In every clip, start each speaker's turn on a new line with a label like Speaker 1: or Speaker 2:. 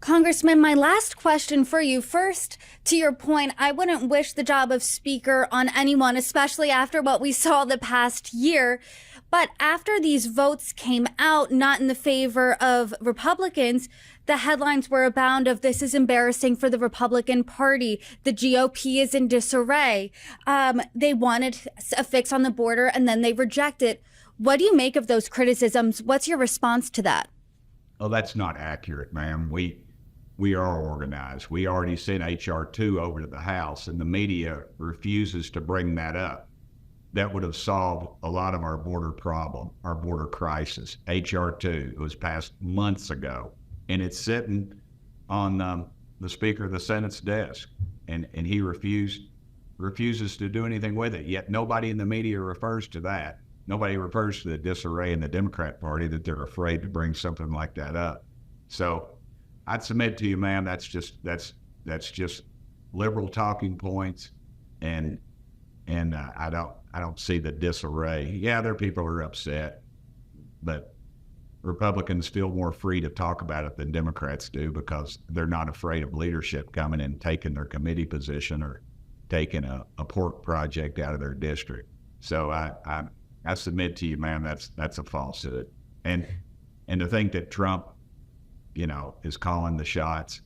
Speaker 1: Congressman, my last question for you. First, to your point, I wouldn't wish the job of speaker on anyone, especially after what we saw the past year. But after these votes came out, not in the favor of Republicans, the headlines were abound of this is embarrassing for the Republican Party. The GOP is in disarray. They wanted a fix on the border and then they rejected. What do you make of those criticisms? What's your response to that?
Speaker 2: Oh, that's not accurate, ma'am. We are organized. We already sent H.R. 2 over to the House, and the media refuses to bring that up. That would have solved a lot of our border problem, our border crisis. H.R. 2, it was passed months ago, and it's sitting on the Speaker of the Senate's desk, and he refuses to do anything with it. Yet nobody in the media refers to that. Nobody refers to the disarray in the Democrat Party, that they're afraid to bring something like that up. So I'd submit to you, ma'am, that's just liberal talking points, and I don't see the disarray. Yeah, there are people who are upset, but Republicans feel more free to talk about it than Democrats do because they're not afraid of leadership coming and taking their committee position or taking a pork project out of their district. So I submit to you, ma'am, that's a falsehood. And to think that Trump, is calling the shots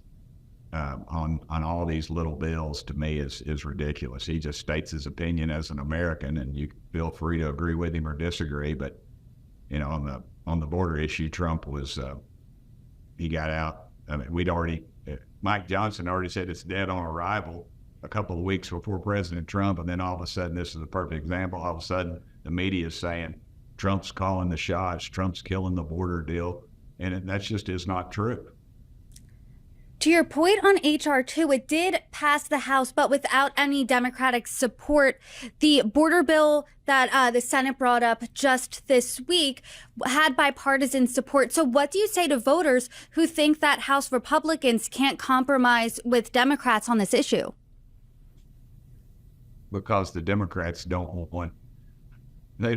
Speaker 2: on all these little bills, to me is ridiculous. He just states his opinion as an American, and you feel free to agree with him or disagree. But on the border issue, Trump was he got out. I mean, Mike Johnson already said it's dead on arrival a couple of weeks before President Trump, and then all of a sudden, this is a perfect example. All of a sudden, the media is saying Trump's calling the shots, Trump's killing the border deal, and that just is not true.
Speaker 1: To your point on H.R. 2, it did pass the House, but without any Democratic support. The border bill that the Senate brought up just this week had bipartisan support. So what do you say to voters who think that House Republicans can't compromise with Democrats on this issue?
Speaker 2: Because the Democrats they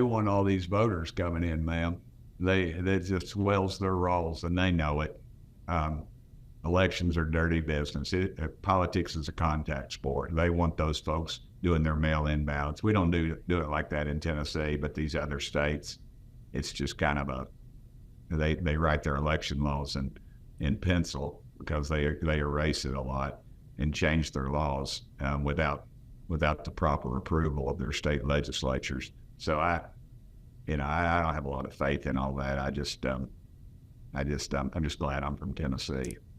Speaker 2: want all these voters coming in, ma'am. That just swells their rolls, and they know it. Elections are dirty business. Politics is a contact sport. They want those folks doing their mail-in ballots. We don't do it like that in Tennessee, but these other states, it's just kind of they write their election laws in pencil because they erase it a lot and change their laws without the proper approval of their state legislatures. So I don't have a lot of faith in all that. I'm just glad I'm from Tennessee.